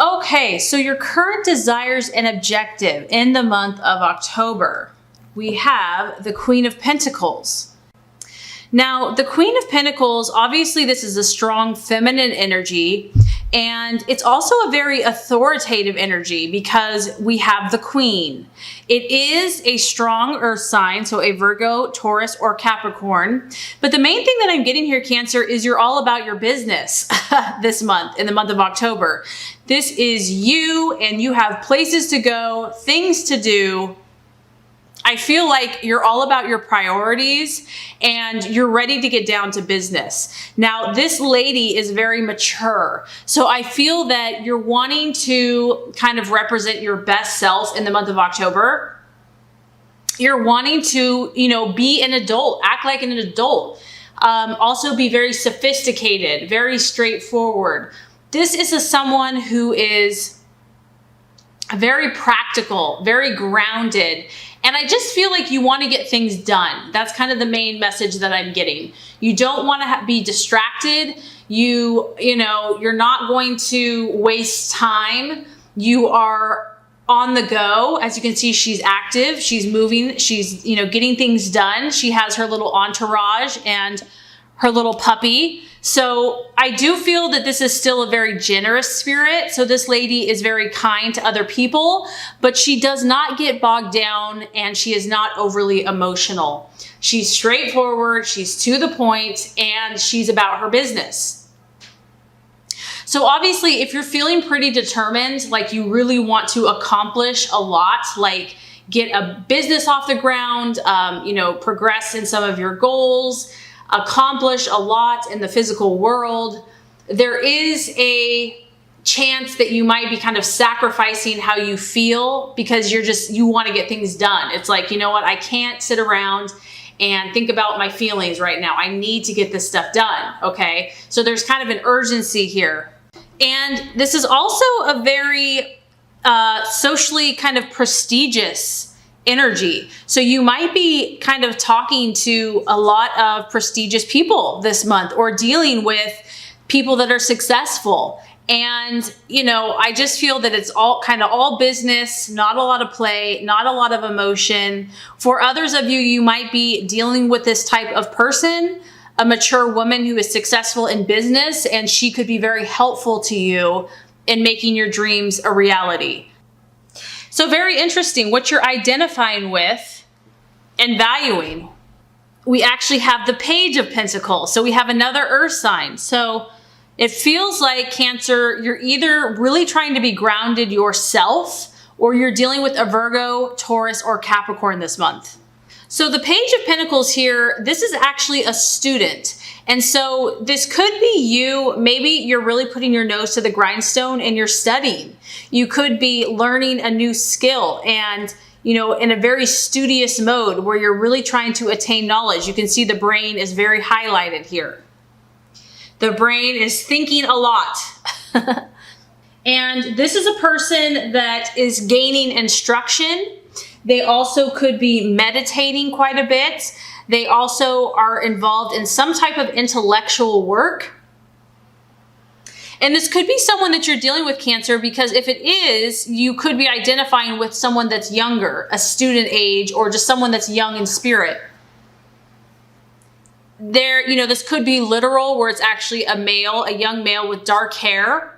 Okay, so your current desires and objective in the month of October. We have the Queen of Pentacles. Now, the Queen of Pentacles, obviously this is a strong feminine energy, and it's also a very authoritative energy because we have the Queen. It is a strong earth sign, so a Virgo, Taurus, or Capricorn. But the main thing that I'm getting here, Cancer, is you're all about your business this month, in the month of October. This is you, and you have places to go, things to do. I feel like you're all about your priorities and you're ready to get down to business. Now, this lady is very mature. So I feel that you're wanting to kind of represent your best self in the month of October. You're wanting to, be an adult, act like an adult. Also be very sophisticated, very straightforward. This is someone who is very practical, very grounded. And I just feel like you want to get things done. That's kind of the main message that I'm getting. You don't want to be distracted. You're not going to waste time. You are on the go. As you can see, she's active. She's moving. She's, getting things done. She has her little entourage and her little puppy. So I do feel that this is still a very generous spirit. So this lady is very kind to other people, but she does not get bogged down and she is not overly emotional. She's straightforward, she's to the point, and she's about her business. So obviously, if you're feeling pretty determined, like you really want to accomplish a lot, like get a business off the ground, progress in some of your goals, accomplish a lot in the physical world, there is a chance that you might be kind of sacrificing how you feel because you want to get things done. It's like, you know what? I can't sit around and think about my feelings right now. I need to get this stuff done. Okay. So there's kind of an urgency here. And this is also a very socially kind of prestigious energy. So you might be kind of talking to a lot of prestigious people this month or dealing with people that are successful. And, I just feel that it's all business, not a lot of play, not a lot of emotion. For others of you, you might be dealing with this type of person, a mature woman who is successful in business, and she could be very helpful to you in making your dreams a reality. So very interesting what you're identifying with and valuing. We actually have the Page of Pentacles. So we have another earth sign. So it feels like, Cancer, you're either really trying to be grounded yourself or you're dealing with a Virgo, Taurus, or Capricorn this month. So the Page of Pentacles here, this is actually a student. And so this could be you. Maybe you're really putting your nose to the grindstone and you're studying. You could be learning a new skill and, in a very studious mode where you're really trying to attain knowledge. You can see the brain is very highlighted here. The brain is thinking a lot. And this is a person that is gaining instruction. They also could be meditating quite a bit. They also are involved in some type of intellectual work. And this could be someone that you're dealing with, Cancer, because if it is, you could be identifying with someone that's younger, a student age, or just someone that's young in spirit. This could be literal, where it's actually a male, a young male with dark hair.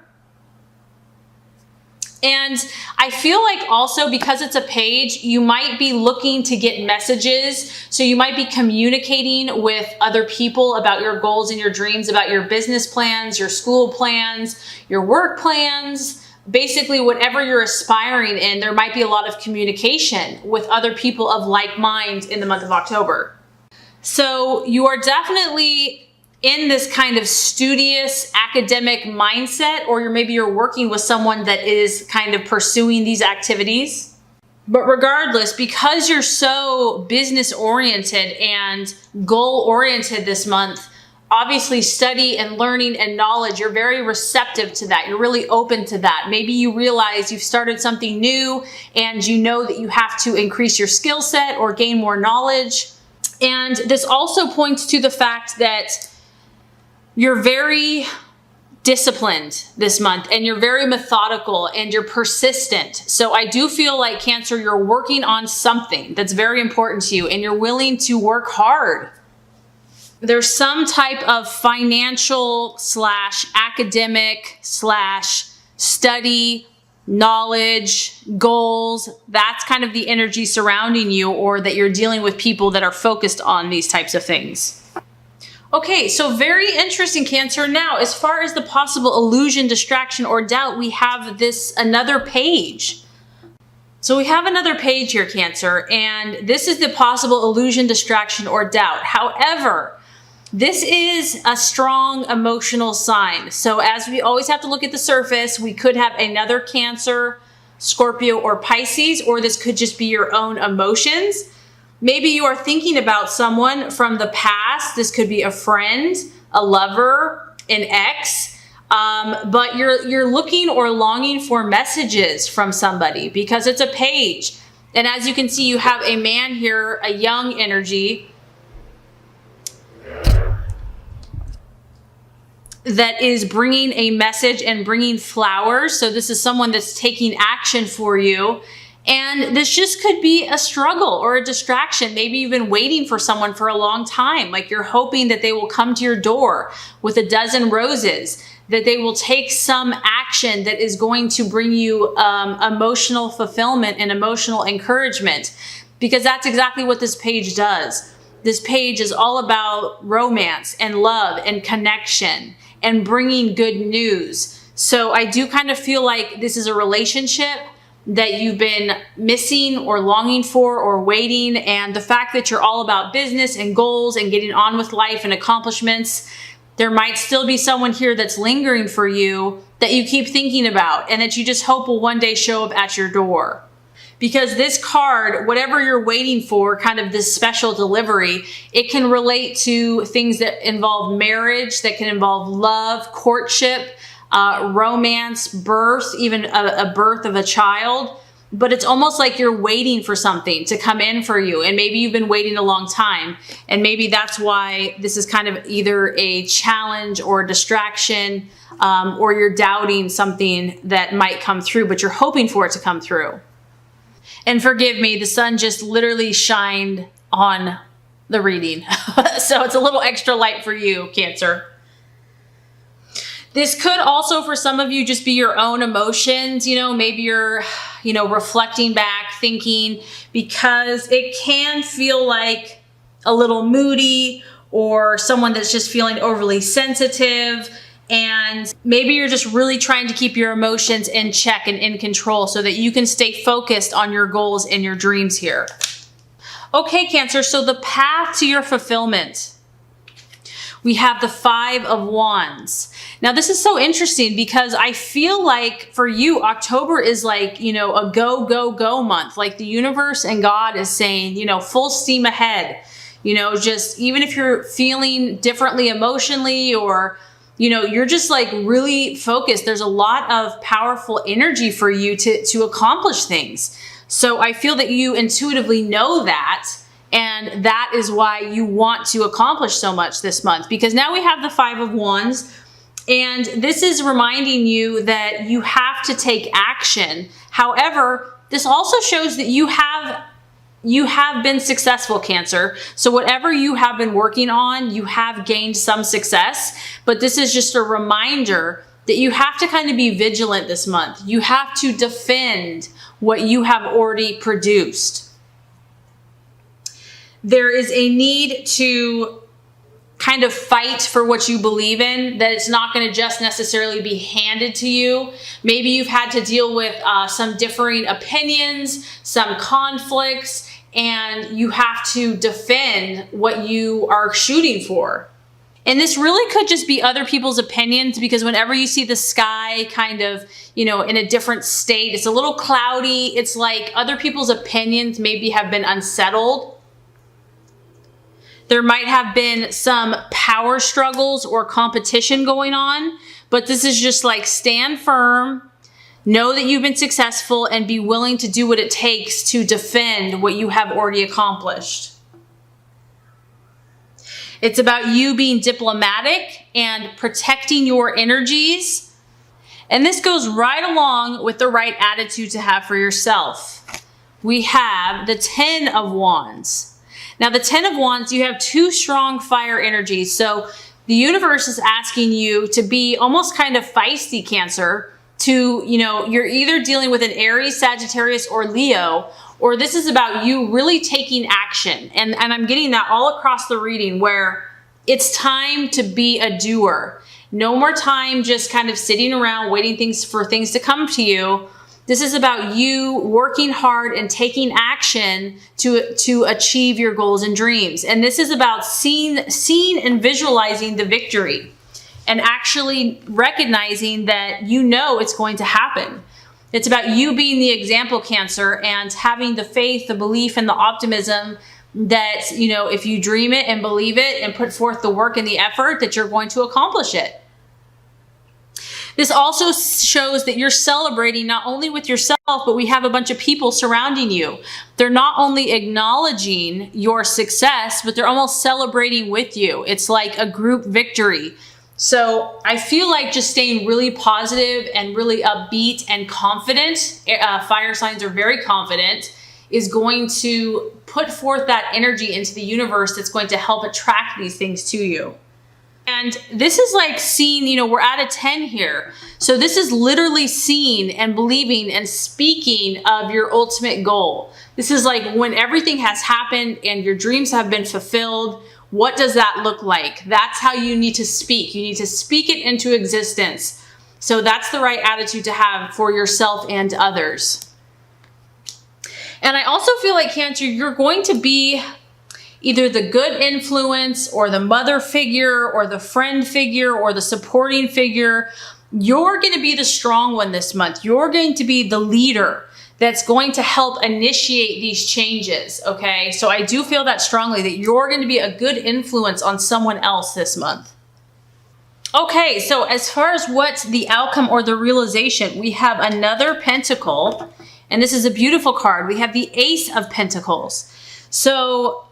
And I feel like also because it's a page, you might be looking to get messages. So you might be communicating with other people about your goals and your dreams, about your business plans, your school plans, your work plans, basically whatever you're aspiring in. There might be a lot of communication with other people of like mind in the month of October. So you are definitely in this kind of studious academic mindset, or maybe you're working with someone that is kind of pursuing these activities. But regardless, because you're so business oriented and goal oriented this month, obviously study and learning and knowledge, you're very receptive to that. You're really open to that. Maybe you realize you've started something new and you know that you have to increase your skill set or gain more knowledge. And this also points to the fact that you're very disciplined this month, and you're very methodical and you're persistent. So I do feel like, Cancer, you're working on something that's very important to you and you're willing to work hard. There's some type of financial / academic / study, knowledge, goals. That's kind of the energy surrounding you, or that you're dealing with people that are focused on these types of things. Okay, so very interesting, Cancer. Now, as far as the possible illusion, distraction, or doubt, we have another page. So we have another page here, Cancer, and this is the possible illusion, distraction, or doubt. However, this is a strong emotional sign. So as we always have to look at the surface, we could have another Cancer, Scorpio, or Pisces, or this could just be your own emotions. Maybe you are thinking about someone from the past. This could be a friend, a lover, an ex, but you're looking or longing for messages from somebody because it's a page. And as you can see, you have a man here, a young energy, that is bringing a message and bringing flowers. So this is someone that's taking action for you. And this just could be a struggle or a distraction. Maybe you've been waiting for someone for a long time. Like you're hoping that they will come to your door with a dozen roses, that they will take some action that is going to bring you emotional fulfillment and emotional encouragement, because that's exactly what this page does. This page is all about romance and love and connection and bringing good news. So I do kind of feel like this is a relationship that you've been missing or longing for or waiting. And the fact that you're all about business and goals and getting on with life and accomplishments, there might still be someone here that's lingering for you that you keep thinking about and that you just hope will one day show up at your door. Because this card, whatever you're waiting for, kind of this special delivery, it can relate to things that involve marriage, that can involve love, courtship, romance, birth, even a birth of a child. But it's almost like you're waiting for something to come in for you. And maybe you've been waiting a long time. And maybe that's why this is kind of either a challenge or a distraction, or you're doubting something that might come through, but you're hoping for it to come through. And forgive me, the sun just literally shined on the reading. So it's a little extra light for you, Cancer. This could also, for some of you, just be your own emotions. Maybe you're, reflecting back, thinking, because it can feel like a little moody or someone that's just feeling overly sensitive. And maybe you're just really trying to keep your emotions in check and in control so that you can stay focused on your goals and your dreams here. Okay, Cancer, so the path to your fulfillment. We have the 5 of Wands. Now, this is so interesting because I feel like for you, October is like, a go, go, go month. Like the universe and God is saying, full steam ahead. Just even if you're feeling differently emotionally or you're just like really focused. There's a lot of powerful energy for you to accomplish things. So I feel that you intuitively know that. And that is why you want to accomplish so much this month, because now we have the 5 of Wands. And this is reminding you that you have to take action. However, this also shows that you have been successful, Cancer. So whatever you have been working on, you have gained some success. But this is just a reminder that you have to kind of be vigilant this month. You have to defend what you have already produced. There is a need to kind of fight for what you believe in, that it's not going to just necessarily be handed to you. Maybe you've had to deal with some differing opinions, some conflicts, and you have to defend what you are shooting for. And this really could just be other people's opinions, because whenever you see the sky kind of, in a different state, it's a little cloudy. It's like other people's opinions maybe have been unsettled. There might have been some power struggles or competition going on, but this is just like stand firm, know that you've been successful, and be willing to do what it takes to defend what you have already accomplished. It's about you being diplomatic and protecting your energies. And this goes right along with the right attitude to have for yourself. We have the 10 of Wands. Now, the 10 of Wands, you have two strong fire energies. So the universe is asking you to be almost kind of feisty, Cancer, you're either dealing with an Aries, Sagittarius, or Leo, or this is about you really taking action. And I'm getting that all across the reading where it's time to be a doer. No more time just kind of sitting around waiting for things to come to you. This is about you working hard and taking action to achieve your goals and dreams. And this is about seeing and visualizing the victory and actually recognizing that it's going to happen. It's about you being the example, Cancer, and having the faith, the belief, and the optimism that, if you dream it and believe it and put forth the work and the effort, that you're going to accomplish it. This also shows that you're celebrating not only with yourself, but we have a bunch of people surrounding you. They're not only acknowledging your success, but they're almost celebrating with you. It's like a group victory. So I feel like just staying really positive and really upbeat and confident, fire signs are very confident, is going to put forth that energy into the universe that's going to help attract these things to you. And this is like seeing, we're at a 10 here. So this is literally seeing and believing and speaking of your ultimate goal. This is like when everything has happened and your dreams have been fulfilled. What does that look like? That's how you need to speak. You need to speak it into existence. So that's the right attitude to have for yourself and others. And I also feel like, Cancer, you're going to be either the good influence or the mother figure or the friend figure or the supporting figure. You're going to be the strong one this month. You're going to be the leader that's going to help initiate these changes, okay? So I do feel that strongly, that you're going to be a good influence on someone else this month. Okay, so as far as what's the outcome or the realization, we have another pentacle, and this is a beautiful card. We have the Ace of Pentacles. So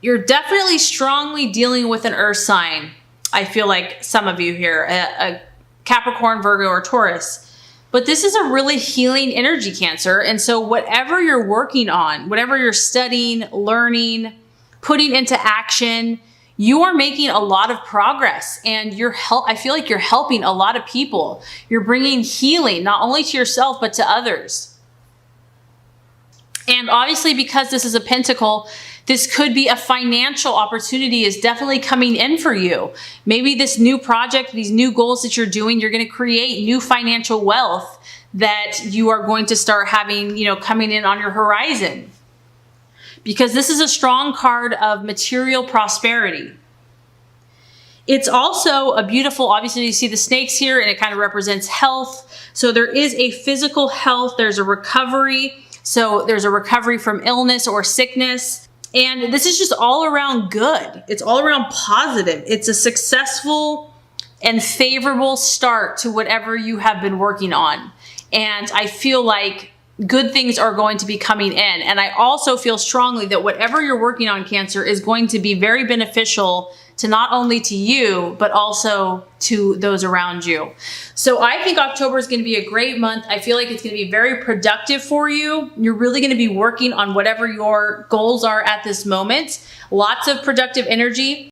you're definitely strongly dealing with an earth sign. I feel like some of you here, a Capricorn, Virgo, or Taurus. But this is a really healing energy, Cancer. And so whatever you're working on, whatever you're studying, learning, putting into action, you are making a lot of progress, and I feel like you're helping a lot of people. You're bringing healing, not only to yourself, but to others. And obviously, because this is a pentacle, this could be a financial opportunity is definitely coming in for you. Maybe this new project, these new goals that you're doing, you're going to create new financial wealth that you are going to start having, coming in on your horizon. Because this is a strong card of material prosperity. It's also a beautiful, obviously you see the snakes here, and it kind of represents health. So there is a physical health, there's a recovery. So there's a recovery from illness or sickness. And this is just all around good. It's all around positive. It's a successful and favorable start to whatever you have been working on. And I feel like good things are going to be coming in. And I also feel strongly that whatever you're working on, Cancer, is going to be very beneficial to not only to you, but also to those around you. So I think October is going to be a great month. I feel like it's going to be very productive for you. You're really going to be working on whatever your goals are at this moment. Lots of productive energy.